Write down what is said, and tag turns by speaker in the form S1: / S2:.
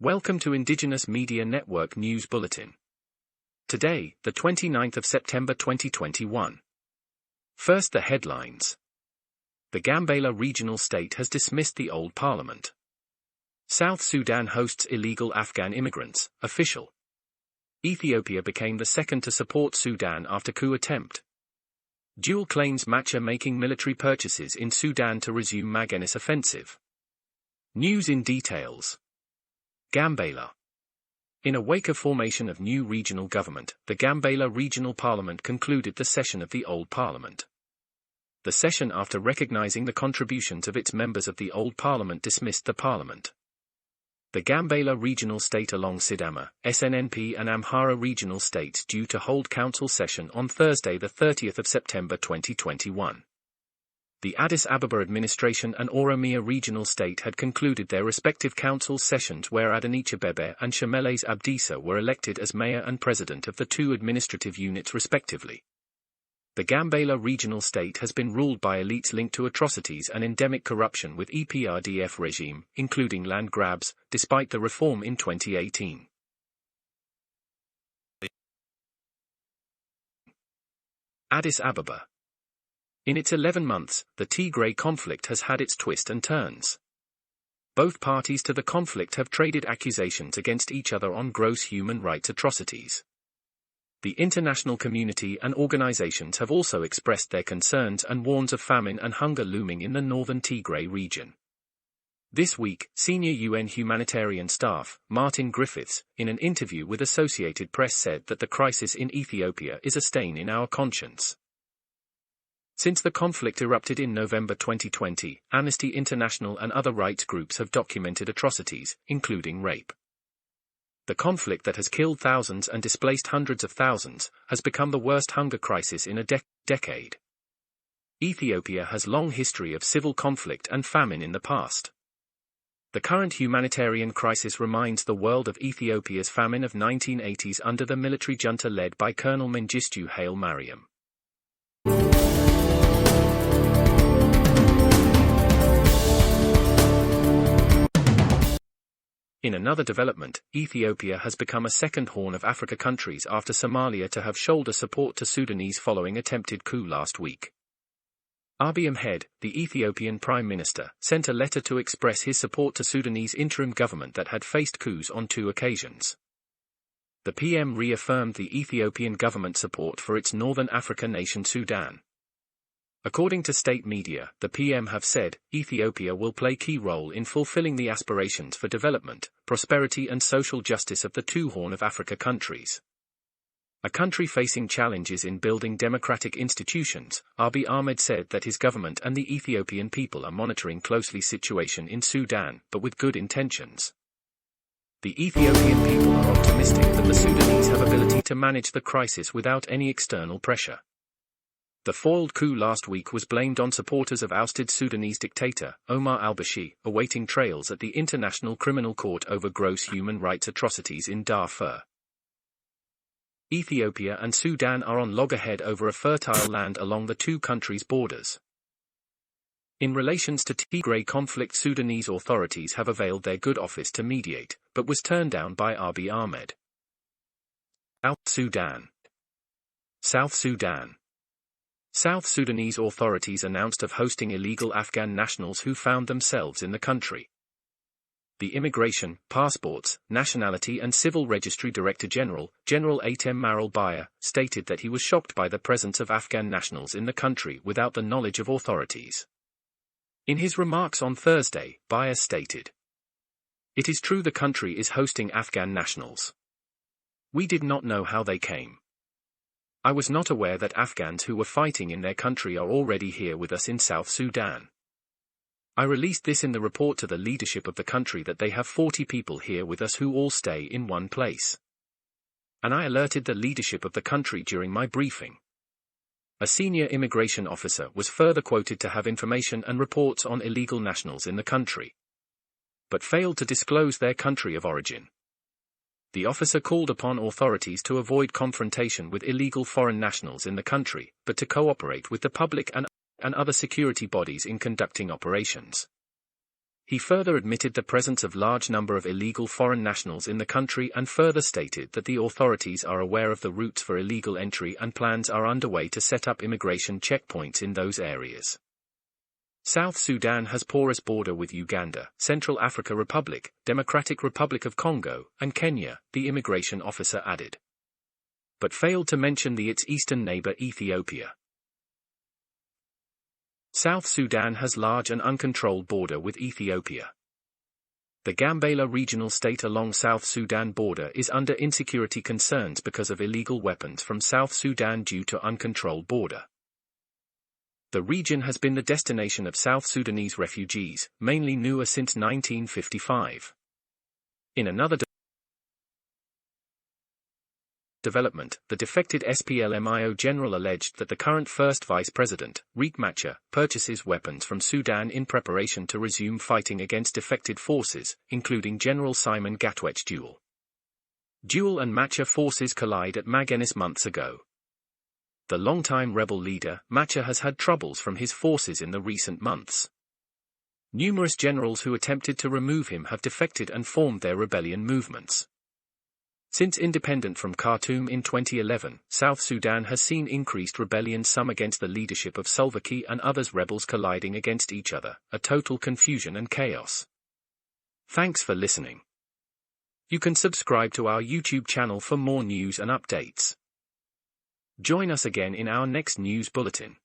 S1: Welcome to Indigenous Media Network News Bulletin. Today, the 29th of September 2021. First, the headlines. The Gambela regional state has dismissed the old parliament. South Sudan hosts illegal Afghan immigrants, official. Ethiopia became the second to support Sudan after coup attempt. Dual claims Machar making military purchases in Sudan to resume Magenis offensive. News in details. Gambela. In a wake of formation of new regional government, the Gambela Regional Parliament concluded the session of the old parliament. The session, after recognizing the contributions of its members of the old parliament, dismissed the parliament. The Gambela regional state along Sidama, SNNP and Amhara regional states due to hold council session on Thursday the 30th of September 2021. The Addis Ababa administration and Oromia regional state had concluded their respective council sessions, where Adonicha Bebe and Shemeles Abdisa were elected as mayor and president of the two administrative units respectively. The Gambela regional state has been ruled by elites linked to atrocities and endemic corruption with EPRDF regime, including land grabs, despite the reform in 2018. Addis Ababa. In its 11 months, the Tigray conflict has had its twists and turns. Both parties to the conflict have traded accusations against each other on gross human rights atrocities. The international community and organizations have also expressed their concerns and warns of famine and hunger looming in the northern Tigray region. This week, senior UN humanitarian staff, Martin Griffiths, in an interview with Associated Press said that the crisis in Ethiopia is a stain in our conscience. Since the conflict erupted in November 2020, Amnesty International and other rights groups have documented atrocities, including rape. The conflict that has killed thousands and displaced hundreds of thousands has become the worst hunger crisis in a decade. Ethiopia has a long history of civil conflict and famine in the past. The current humanitarian crisis reminds the world of Ethiopia's famine of 1980s under the military junta led by Colonel Mengistu Haile Mariam. In another development, Ethiopia has become a second Horn of Africa countries after Somalia to have shoulder support to Sudanese following attempted coup last week. Abiy Ahmed, the Ethiopian Prime Minister, sent a letter to express his support to Sudanese interim government that had faced coups on 2 occasions. The PM reaffirmed the Ethiopian government support for its northern Africa nation Sudan. According to state media, the PM have said, Ethiopia will play key role in fulfilling the aspirations for development, prosperity and social justice of the 2 Horn of Africa countries. A country facing challenges in building democratic institutions, Abiy Ahmed said that his government and the Ethiopian people are monitoring closely situation in Sudan, but with good intentions. The Ethiopian people are optimistic that the Sudanese have ability to manage the crisis without any external pressure. The foiled coup last week was blamed on supporters of ousted Sudanese dictator, Omar al-Bashir, awaiting trials at the International Criminal Court over gross human rights atrocities in Darfur. Ethiopia and Sudan are on loggerhead over a fertile land along the 2 countries' borders. In relations to Tigray conflict, Sudanese authorities have availed their good office to mediate, but was turned down by Abiy Ahmed. South Sudan. South Sudan. South Sudanese authorities announced of hosting illegal Afghan nationals who found themselves in the country. The Immigration, Passports, Nationality and Civil Registry Director General, General Atem Maral Baya, stated that he was shocked by the presence of Afghan nationals in the country without the knowledge of authorities. In his remarks on Thursday, Baya stated, "It is true the country is hosting Afghan nationals. We did not know how they came. I was not aware that Afghans who were fighting in their country are already here with us in South Sudan. I released this in the report to the leadership of the country that they have 40 people here with us who all stay in one place. And I alerted the leadership of the country during my briefing." A senior immigration officer was further quoted to have information and reports on illegal nationals in the country, but failed to disclose their country of origin. The officer called upon authorities to avoid confrontation with illegal foreign nationals in the country, but to cooperate with the public and other security bodies in conducting operations. He further admitted the presence of large number of illegal foreign nationals in the country and further stated that the authorities are aware of the routes for illegal entry and plans are underway to set up immigration checkpoints in those areas. South Sudan has porous border with Uganda, Central African Republic, Democratic Republic of Congo, and Kenya, the immigration officer added. But failed to mention its eastern neighbor Ethiopia. South Sudan has large and uncontrolled border with Ethiopia. The Gambela regional state along South Sudan border is under insecurity concerns because of illegal weapons from South Sudan due to uncontrolled border. The region has been the destination of South Sudanese refugees, mainly newer since 1955. In another development, the defected SPLMIO general alleged that the current first vice president, Machar, purchases weapons from Sudan in preparation to resume fighting against defected forces, including General Simon Gatwech's Dual and Machar forces collide at Magenis months ago. The longtime rebel leader, Machar, has had troubles from his forces in the recent months. Numerous generals who attempted to remove him have defected and formed their rebellion movements. Since independence from Khartoum in 2011, South Sudan has seen increased rebellion, some against the leadership of Salva Kiir and others rebels colliding against each other, a total confusion and chaos. Thanks for listening. You can subscribe to our YouTube channel for more news and updates. Join us again in our next news bulletin.